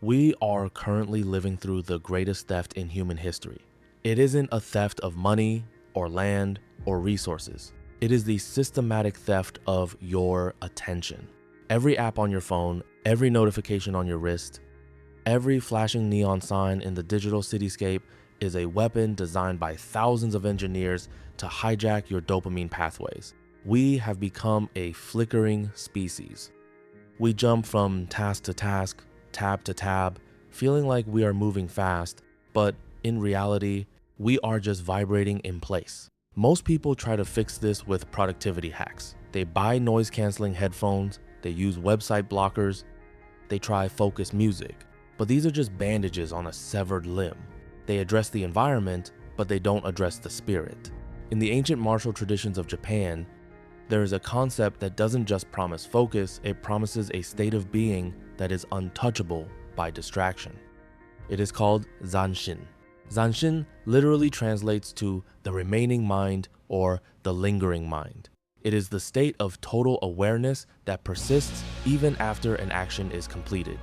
We are currently living through the greatest theft in human history. It isn't a theft of money or land or resources. It is the systematic theft of your attention. Every app on your phone, every notification on your wrist, every flashing neon sign in the digital cityscape is a weapon designed by thousands of engineers to hijack your dopamine pathways. We have become a flickering species. We jump from task to task, tab to tab, feeling like we are moving fast, but in reality, we are just vibrating in place. Most people try to fix this with productivity hacks. They buy noise-canceling headphones, they use website blockers, they try focus music, but these are just bandages on a severed limb. They address the environment, but they don't address the spirit. In the ancient martial traditions of Japan, there is a concept that doesn't just promise focus, it promises a state of being that is untouchable by distraction. It is called Zanshin. Zanshin literally translates to the remaining mind or the lingering mind. It is the state of total awareness that persists even after an action is completed.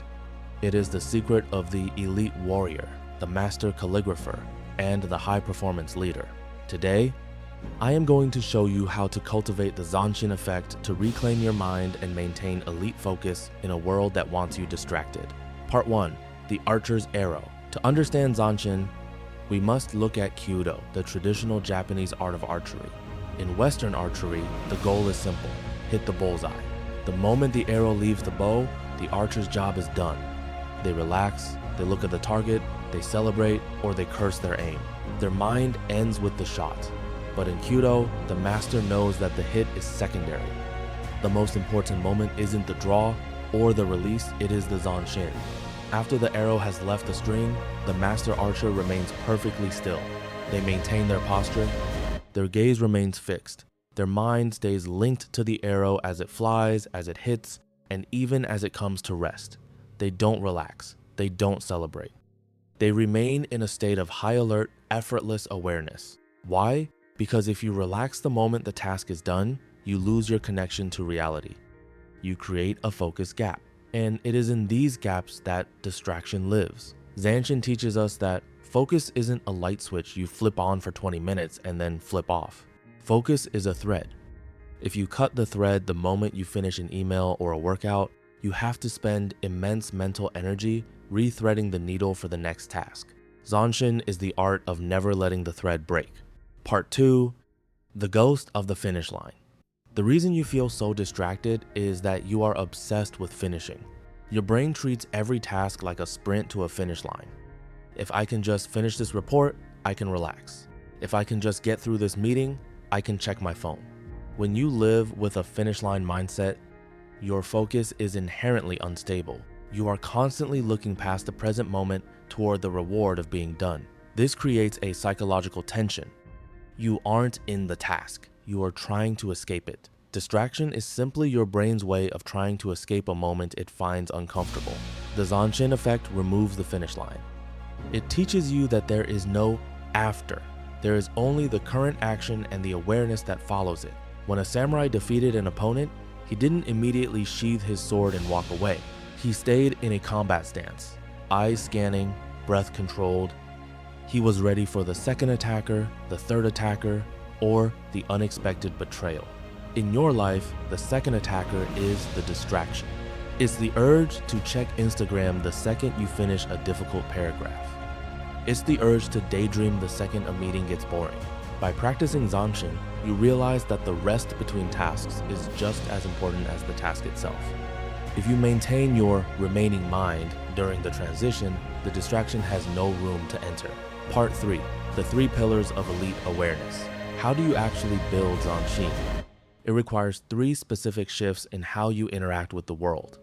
It is the secret of the elite warrior, the master calligrapher, and the high-performance leader. Today, I am going to show you how to cultivate the Zanshin effect to reclaim your mind and maintain elite focus in a world that wants you distracted. Part 1. The Archer's Arrow. To understand Zanshin, we must look at Kyudo, the traditional Japanese art of archery. In Western archery, the goal is simple: hit the bullseye. The moment the arrow leaves the bow, the archer's job is done. They relax, they look at the target, they celebrate, or they curse their aim. Their mind ends with the shot. But in Kyudo, the master knows that the hit is secondary. The most important moment isn't the draw or the release, it is the Zanshin. After the arrow has left the string, the master archer remains perfectly still. They maintain their posture, their gaze remains fixed. Their mind stays linked to the arrow as it flies, as it hits, and even as it comes to rest. They don't relax, they don't celebrate. They remain in a state of high alert, effortless awareness. Why? Because if you relax the moment the task is done, you lose your connection to reality. You create a focus gap. And it is in these gaps that distraction lives. Zanshin teaches us that focus isn't a light switch you flip on for 20 minutes and then flip off. Focus is a thread. If you cut the thread the moment you finish an email or a workout, you have to spend immense mental energy rethreading the needle for the next task. Zanshin is the art of never letting the thread break. Part 2. The Ghost of the Finish Line. The reason you feel so distracted is that you are obsessed with finishing. Your brain treats every task like a sprint to a finish line. If I can just finish this report, I can relax. If I can just get through this meeting, I can check my phone. When you live with a finish line mindset, your focus is inherently unstable. You are constantly looking past the present moment toward the reward of being done. This creates a psychological tension. You aren't in the task. You are trying to escape it. Distraction is simply your brain's way of trying to escape a moment it finds uncomfortable. The Zanshin effect removes the finish line. It teaches you that there is no after. There is only the current action and the awareness that follows it. When a samurai defeated an opponent, he didn't immediately sheath his sword and walk away. He stayed in a combat stance, eyes scanning, breath controlled. He was ready for the second attacker, the third attacker, or the unexpected betrayal. In your life, the second attacker is the distraction. It's the urge to check Instagram the second you finish a difficult paragraph. It's the urge to daydream the second a meeting gets boring. By practicing Zanshin, you realize that the rest between tasks is just as important as the task itself. If you maintain your remaining mind during the transition, the distraction has no room to enter. Part 3. The 3 pillars of elite awareness. How do you actually build Zanshin? It requires 3 specific shifts in how you interact with the world.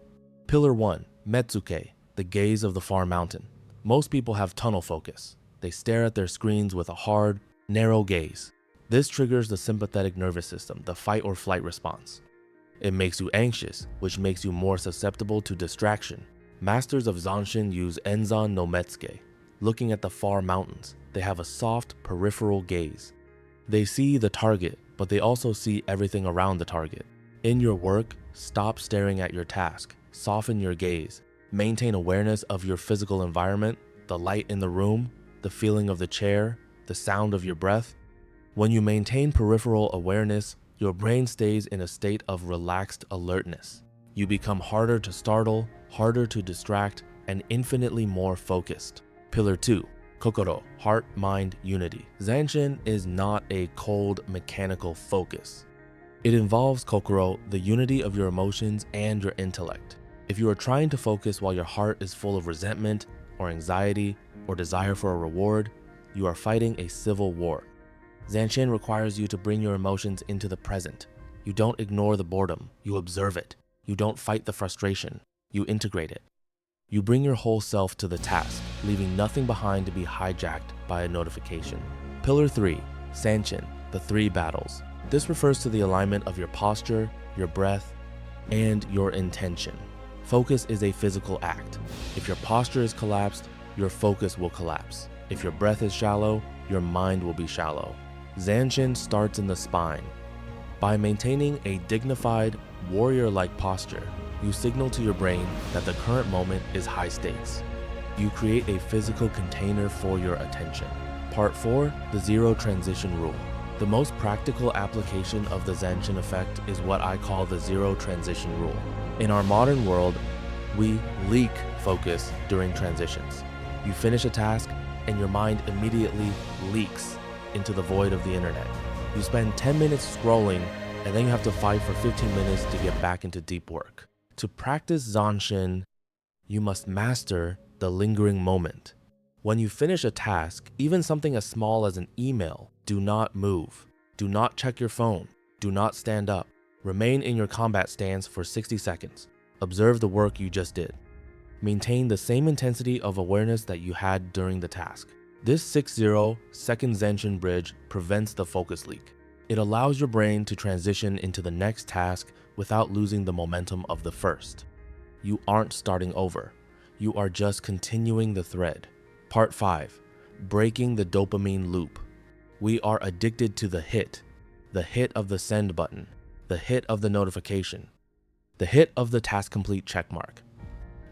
Pillar 1. Metsuke, the gaze of the far mountain. Most people have tunnel focus. They stare at their screens with a hard, narrow gaze. This triggers the sympathetic nervous system, the fight or flight response. It makes you anxious, which makes you more susceptible to distraction. Masters of Zanshin use Enzan no Metsuke. Looking at the far mountains, they have a soft, peripheral gaze. They see the target, but they also see everything around the target. In your work, stop staring at your task, soften your gaze, Maintain awareness of your physical environment, the light in the room, the feeling of the chair, the sound of your breath. When you maintain peripheral awareness, your brain stays in a state of relaxed alertness. You become harder to startle, harder to distract, and infinitely more focused. Pillar 2. Kokoro, heart-mind unity. Zanshin is not a cold, mechanical focus. It involves kokoro, the unity of your emotions and your intellect. If you are trying to focus while your heart is full of resentment or anxiety or desire for a reward, you are fighting a civil war. Zanshin requires you to bring your emotions into the present. You don't ignore the boredom, you observe it. You don't fight the frustration, you integrate it. You bring your whole self to the task, leaving nothing behind to be hijacked by a notification. Pillar 3. Zanshin, the 3 battles. This refers to the alignment of your posture, your breath, and your intention. Focus is a physical act. If your posture is collapsed, your focus will collapse. If your breath is shallow, your mind will be shallow. Zanshin starts in the spine. By maintaining a dignified, warrior-like posture, you signal to your brain that the current moment is high stakes. You create a physical container for your attention. Part 4. The Zero Transition Rule. The most practical application of the Zanshin effect is what I call the Zero Transition Rule. In our modern world, we leak focus during transitions. You finish a task and your mind immediately leaks into the void of the internet. You spend 10 minutes scrolling and then you have to fight for 15 minutes to get back into deep work. To practice Zanshin, you must master the lingering moment. When you finish a task, even something as small as an email, do not move. Do not check your phone. Do not stand up. Remain in your combat stance for 60 seconds. Observe the work you just did. Maintain the same intensity of awareness that you had during the task. This 60-second Zanshin bridge prevents the focus leak. It allows your brain to transition into the next task without losing the momentum of the first. You aren't starting over. You are just continuing the thread. Part 5. Breaking the dopamine loop. We are addicted to the hit of the send button, the hit of the notification, the hit of the task complete checkmark.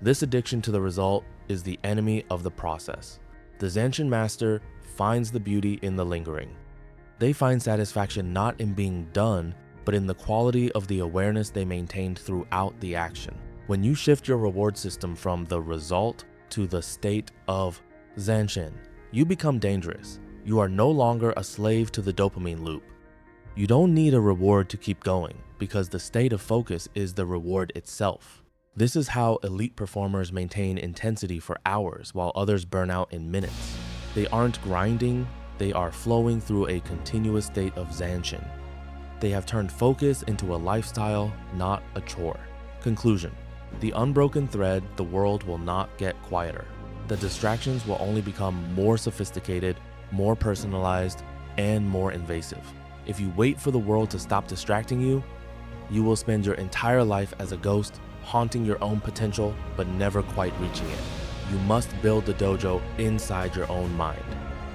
This addiction to the result is the enemy of the process. The Zanshin master finds the beauty in the lingering. They find satisfaction not in being done, but in the quality of the awareness they maintained throughout the action. When you shift your reward system from the result to the state of Zanshin, you become dangerous. You are no longer a slave to the dopamine loop. You don't need a reward to keep going because the state of focus is the reward itself. This is how elite performers maintain intensity for hours while others burn out in minutes. They aren't grinding, they are flowing through a continuous state of Zanshin. They have turned focus into a lifestyle, not a chore. Conclusion. The unbroken thread, the world will not get quieter. The distractions will only become more sophisticated, more personalized, and more invasive. If you wait for the world to stop distracting you, you will spend your entire life as a ghost, haunting your own potential, but never quite reaching it. You must build the dojo inside your own mind.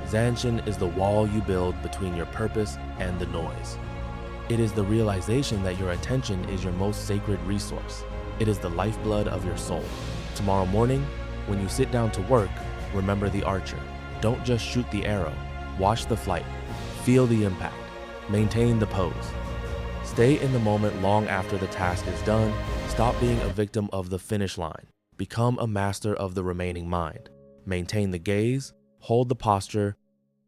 Zanshin is the wall you build between your purpose and the noise. It is the realization that your attention is your most sacred resource. It is the lifeblood of your soul. Tomorrow morning, when you sit down to work, remember the archer. Don't just shoot the arrow. Watch the flight. Feel the impact. Maintain the pose. Stay in the moment long after the task is done. Stop being a victim of the finish line. Become a master of the remaining mind. Maintain the gaze, hold the posture,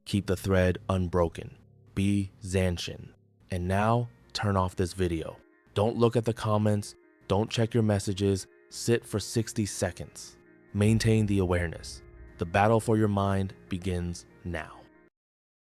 keep the thread unbroken. Be Zanshin. And now, turn off this video. Don't look at the comments, don't check your messages, sit for 60 seconds. Maintain the awareness. The battle for your mind begins now.